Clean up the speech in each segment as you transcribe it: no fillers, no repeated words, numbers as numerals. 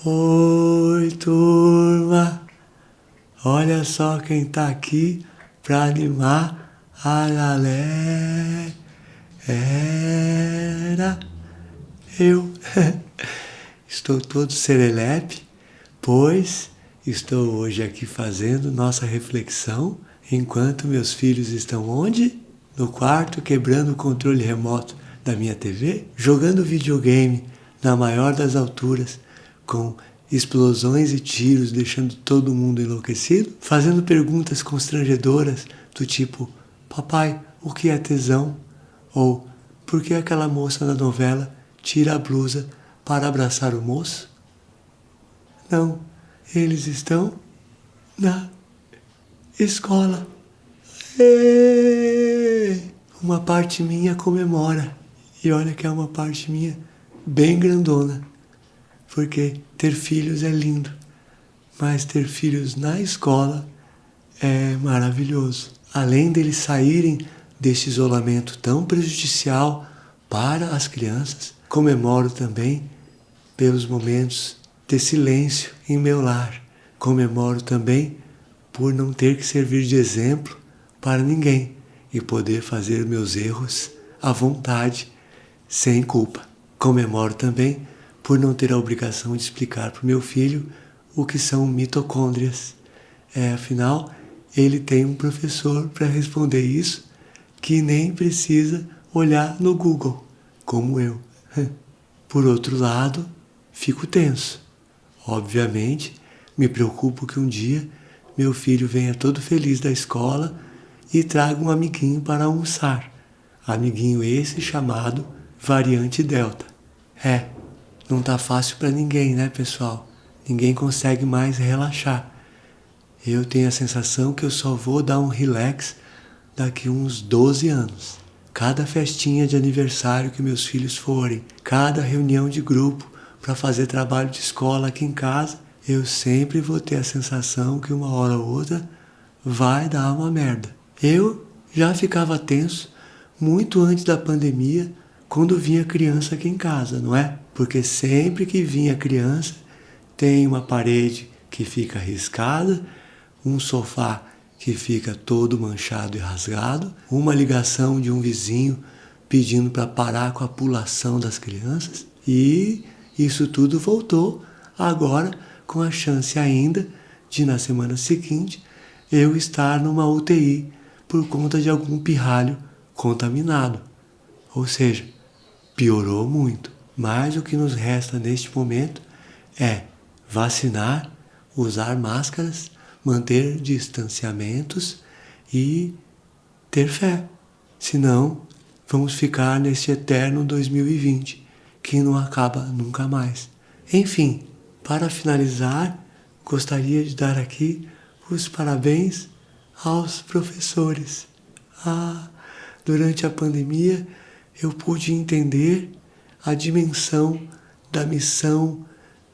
Oi, turma! Olha só quem tá aqui pra animar a galera. Eu estou todo serelepe, pois estou hoje aqui fazendo nossa reflexão enquanto meus filhos estão onde? No quarto, quebrando o controle remoto da minha TV, jogando videogame na maior das alturas, com explosões e tiros deixando todo mundo enlouquecido, fazendo perguntas constrangedoras do tipo: papai, o que é tesão? Ou por que aquela moça na novela tira a blusa para abraçar o moço? Não, eles estão na escola. Uma parte minha comemora. E olha que é uma parte minha bem grandona. Porque ter filhos é lindo. Mas ter filhos na escola é maravilhoso. Além deles saírem deste isolamento tão prejudicial para as crianças, comemoro também pelos momentos de silêncio em meu lar. Comemoro também por não ter que servir de exemplo para ninguém e poder fazer meus erros à vontade, sem culpa. Comemoro também por não ter a obrigação de explicar para o meu filho o que são mitocôndrias. Afinal, ele tem um professor para responder isso que nem precisa olhar no Google, como eu. Por outro lado, fico tenso. Obviamente, me preocupo que um dia meu filho venha todo feliz da escola e traga um amiguinho para almoçar. Amiguinho esse chamado variante Delta. Não tá fácil para ninguém, né, pessoal? Ninguém consegue mais relaxar. Eu tenho a sensação que eu só vou dar um relax daqui uns 12 anos. Cada festinha de aniversário que meus filhos forem, cada reunião de grupo para fazer trabalho de escola aqui em casa, eu sempre vou ter a sensação que uma hora ou outra vai dar uma merda. Eu já ficava tenso muito antes da pandemia, quando vinha criança aqui em casa, não é? Porque sempre que vinha criança, tem uma parede que fica riscada, um sofá que fica todo manchado e rasgado, uma ligação de um vizinho pedindo para parar com a pulação das crianças, e isso tudo voltou agora com a chance ainda de, na semana seguinte, eu estar numa UTI por conta de algum pirralho contaminado. Ou seja, piorou muito. Mas o que nos resta neste momento é vacinar, usar máscaras, manter distanciamentos e ter fé. Senão, vamos ficar neste eterno 2020, que não acaba nunca mais. Enfim, para finalizar, gostaria de dar aqui os parabéns aos professores. Durante a pandemia, eu pude entender a dimensão da missão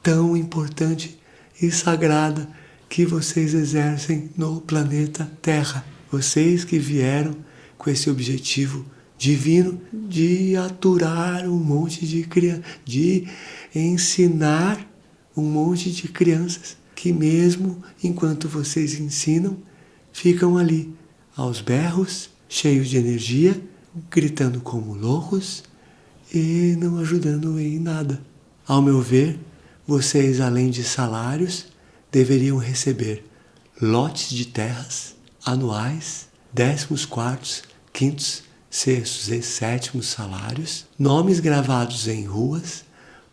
tão importante e sagrada que vocês exercem no planeta Terra. Vocês que vieram com esse objetivo divino de aturar um monte de crianças, de ensinar um monte de crianças que mesmo enquanto vocês ensinam, ficam ali aos berros, cheios de energia, gritando como loucos e não ajudando em nada. Ao meu ver, vocês, além de salários, deveriam receber lotes de terras anuais, 14º, 5º, 6º e 7º salários, nomes gravados em ruas,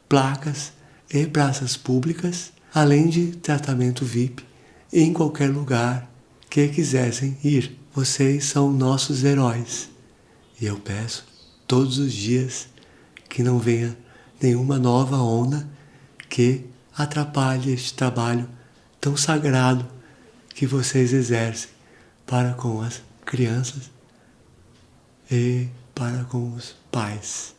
placas e praças públicas, além de tratamento VIP em qualquer lugar que quisessem ir. Vocês são nossos heróis. E eu peço todos os dias que não venha nenhuma nova onda que atrapalhe este trabalho tão sagrado que vocês exercem para com as crianças e para com os pais.